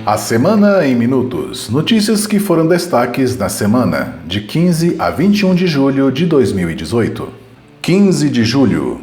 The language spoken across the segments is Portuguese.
A Semana em Minutos. Notícias que foram destaques na semana, de 15 a 21 de julho de 2018. 15 de julho.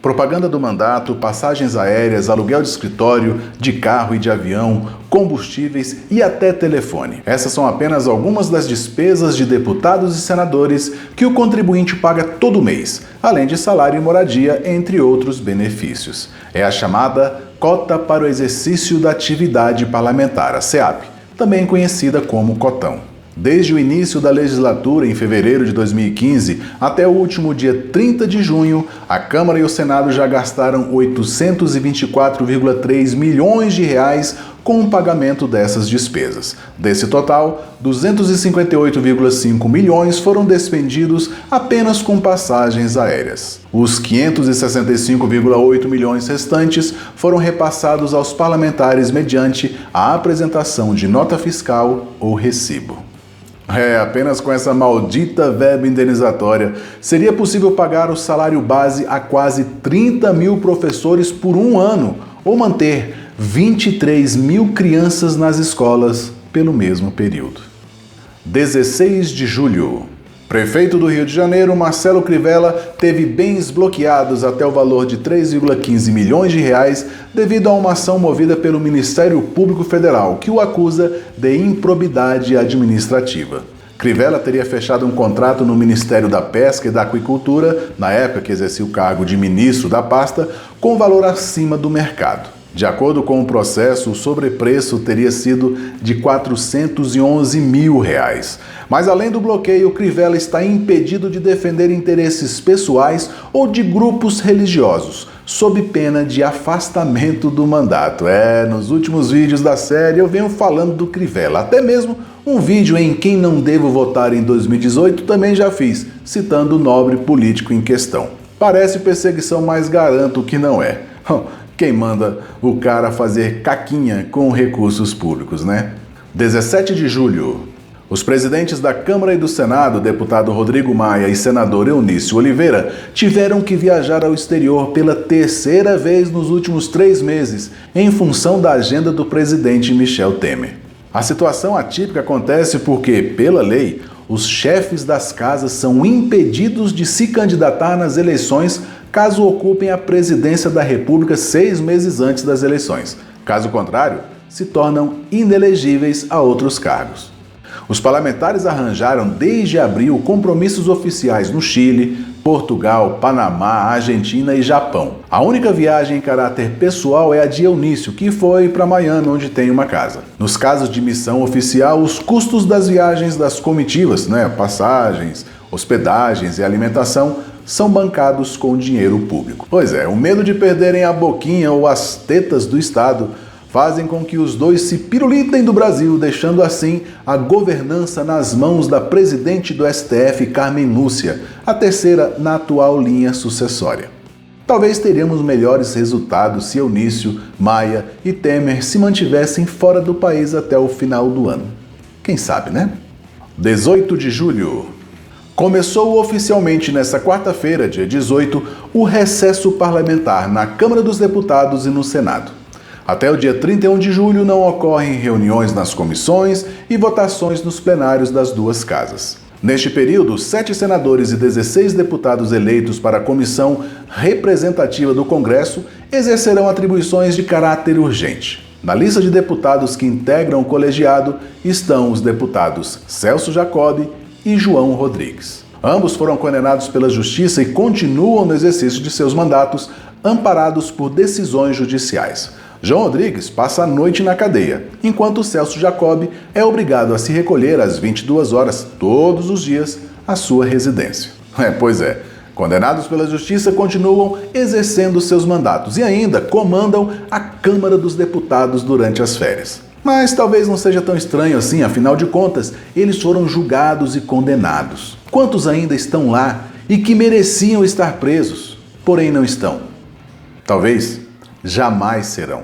Propaganda do mandato, passagens aéreas, aluguel de escritório, de carro e de avião, combustíveis e até telefone. Essas são apenas algumas das despesas de deputados e senadores que o contribuinte paga todo mês, além de salário e moradia, entre outros benefícios. É a chamada Cota para o Exercício da Atividade Parlamentar, a CEAP, também conhecida como cotão. Desde o início da legislatura, em fevereiro de 2015, até o último dia 30 de junho, a Câmara e o Senado já gastaram 824,3 milhões de reais com o pagamento dessas despesas. Desse total, 258,5 milhões foram despendidos apenas com passagens aéreas. Os 565,8 milhões restantes foram repassados aos parlamentares mediante a apresentação de nota fiscal ou recibo. Apenas com essa maldita verba indenizatória, seria possível pagar o salário base a quase 30 mil professores por um ano, ou manter 23 mil crianças nas escolas pelo mesmo período. 16 de julho. Prefeito do Rio de Janeiro, Marcelo Crivella, teve bens bloqueados até o valor de 3,15 milhões de reais devido a uma ação movida pelo Ministério Público Federal, que o acusa de improbidade administrativa. Crivella teria fechado um contrato no Ministério da Pesca e da Aquicultura, na época que exercia o cargo de ministro da pasta, com valor acima do mercado. De acordo com o processo, o sobrepreço teria sido de R$ 411 mil. Mas além do bloqueio, Crivella está impedido de defender interesses pessoais ou de grupos religiosos, sob pena de afastamento do mandato. Nos últimos vídeos da série eu venho falando do Crivella, até mesmo um vídeo em Quem Não Devo Votar em 2018 também já fiz, citando o nobre político em questão. Parece perseguição, mas garanto que não é. Quem manda o cara fazer caquinha com recursos públicos, né? 17 de julho. Os presidentes da Câmara e do Senado, deputado Rodrigo Maia e senador Eunício Oliveira, tiveram que viajar ao exterior pela terceira vez nos últimos 3 meses, em função da agenda do presidente Michel Temer. A situação atípica acontece porque, pela lei, os chefes das casas são impedidos de se candidatar nas eleições caso ocupem a presidência da República 6 meses antes das eleições. Caso contrário, se tornam inelegíveis a outros cargos. Os parlamentares arranjaram desde abril compromissos oficiais no Chile, Portugal, Panamá, Argentina e Japão. A única viagem em caráter pessoal é a de Eunício, que foi para Miami, onde tem uma casa. Nos casos de missão oficial, os custos das viagens das comitivas, passagens, hospedagens e alimentação, são bancados com dinheiro público. Pois é, o medo de perderem a boquinha ou as tetas do Estado fazem com que os dois se pirulitem do Brasil, deixando assim a governança nas mãos da presidente do STF, Carmen Lúcia, a terceira na atual linha sucessória. Talvez teríamos melhores resultados se Eunício, Maia e Temer se mantivessem fora do país até o final do ano. Quem sabe, né? 18 de julho. Começou oficialmente nesta quarta-feira, dia 18, o recesso parlamentar na Câmara dos Deputados e no Senado. Até o dia 31 de julho não ocorrem reuniões nas comissões e votações nos plenários das duas casas. Neste período, 7 senadores e 16 deputados eleitos para a comissão representativa do Congresso exercerão atribuições de caráter urgente. Na lista de deputados que integram o colegiado estão os deputados Celso Jacob e João Rodrigues. Ambos foram condenados pela Justiça e continuam no exercício de seus mandatos, amparados por decisões judiciais. João Rodrigues passa a noite na cadeia, enquanto Celso Jacob é obrigado a se recolher às 22 horas, todos os dias, à sua residência. Pois é, condenados pela Justiça continuam exercendo seus mandatos e ainda comandam a Câmara dos Deputados durante as férias. Mas talvez não seja tão estranho assim, afinal de contas, eles foram julgados e condenados. Quantos ainda estão lá e que mereciam estar presos, porém não estão? Talvez jamais serão.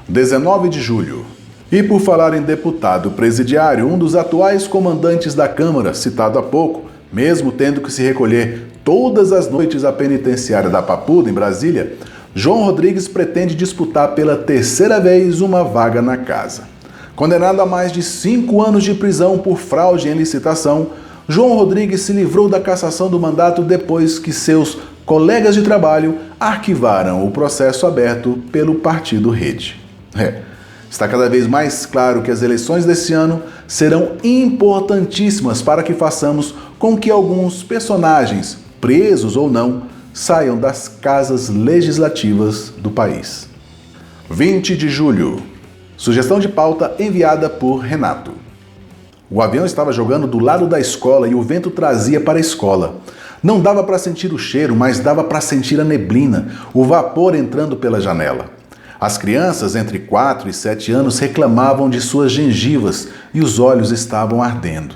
19 de julho. E por falar em deputado presidiário, um dos atuais comandantes da Câmara, citado há pouco, mesmo tendo que se recolher todas as noites à penitenciária da Papuda, em Brasília, João Rodrigues pretende disputar pela terceira vez uma vaga na casa. Condenado a mais de 5 anos de prisão por fraude em licitação, João Rodrigues se livrou da cassação do mandato depois que seus colegas de trabalho arquivaram o processo aberto pelo partido Rede. Está cada vez mais claro que as eleições desse ano serão importantíssimas para que façamos com que alguns personagens, presos ou não, saiam das casas legislativas do país. 20 de julho. Sugestão de pauta enviada por Renato. O avião estava jogando do lado da escola e o vento trazia para a escola. Não dava para sentir o cheiro, mas dava para sentir a neblina, o vapor entrando pela janela. As crianças entre 4 e 7 anos reclamavam de suas gengivas e os olhos estavam ardendo.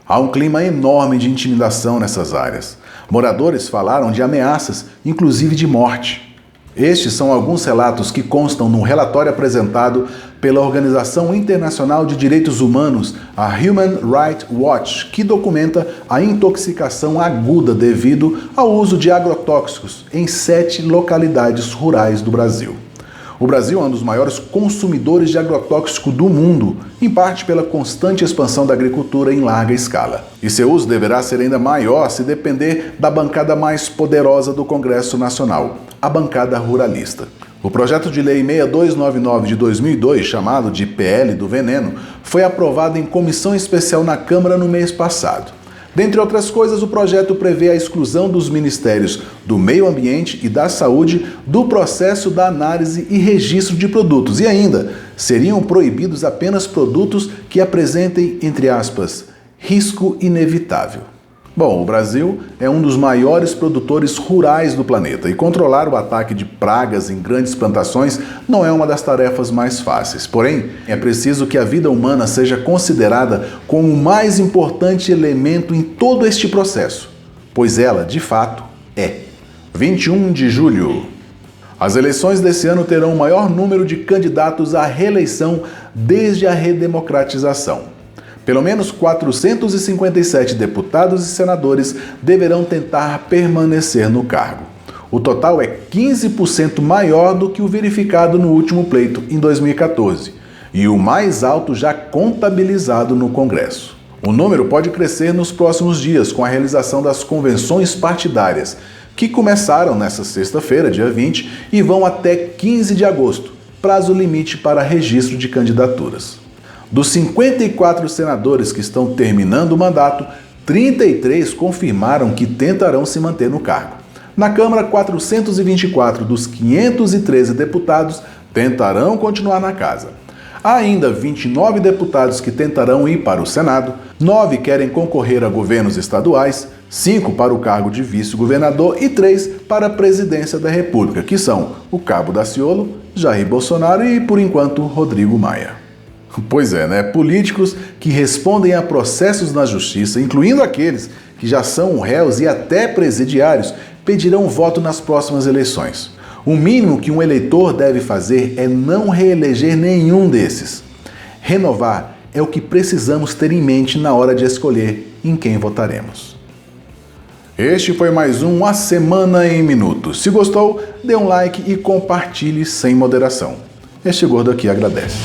Há um clima enorme de intimidação nessas áreas. Moradores falaram de ameaças, inclusive de morte. Estes são alguns relatos que constam num relatório apresentado pela Organização Internacional de Direitos Humanos, a Human Rights Watch, que documenta a intoxicação aguda devido ao uso de agrotóxicos em 7 localidades rurais do Brasil. O Brasil é um dos maiores consumidores de agrotóxico do mundo, em parte pela constante expansão da agricultura em larga escala. E seu uso deverá ser ainda maior se depender da bancada mais poderosa do Congresso Nacional, a bancada ruralista. O projeto de lei 6299 de 2002, chamado de PL do Veneno, foi aprovado em comissão especial na Câmara no mês passado. Dentre outras coisas, o projeto prevê a exclusão dos Ministérios do Meio Ambiente e da Saúde do processo da análise e registro de produtos e ainda seriam proibidos apenas produtos que apresentem, entre aspas, risco inevitável. Bom, o Brasil é um dos maiores produtores rurais do planeta e controlar o ataque de pragas em grandes plantações não é uma das tarefas mais fáceis. Porém, é preciso que a vida humana seja considerada como o mais importante elemento em todo este processo, pois ela, de fato, é. 21 de julho. As eleições desse ano terão o maior número de candidatos à reeleição desde a redemocratização. Pelo menos 457 deputados e senadores deverão tentar permanecer no cargo. O total é 15% maior do que o verificado no último pleito, em 2014, e o mais alto já contabilizado no Congresso. O número pode crescer nos próximos dias com a realização das convenções partidárias, que começaram nesta sexta-feira, dia 20, e vão até 15 de agosto, prazo limite para registro de candidaturas. Dos 54 senadores que estão terminando o mandato, 33 confirmaram que tentarão se manter no cargo. Na Câmara, 424 dos 513 deputados tentarão continuar na casa. Há ainda 29 deputados que tentarão ir para o Senado, 9 querem concorrer a governos estaduais, 5 para o cargo de vice-governador e 3 para a presidência da República, que são o Cabo Daciolo, Jair Bolsonaro e, por enquanto, Rodrigo Maia. Pois é, né? Políticos que respondem a processos na justiça, incluindo aqueles que já são réus e até presidiários, pedirão voto nas próximas eleições. O mínimo que um eleitor deve fazer é não reeleger nenhum desses. Renovar é o que precisamos ter em mente na hora de escolher em quem votaremos. Este foi mais um A Semana em Minutos. Se gostou, dê um like e compartilhe sem moderação. Este gordo aqui agradece.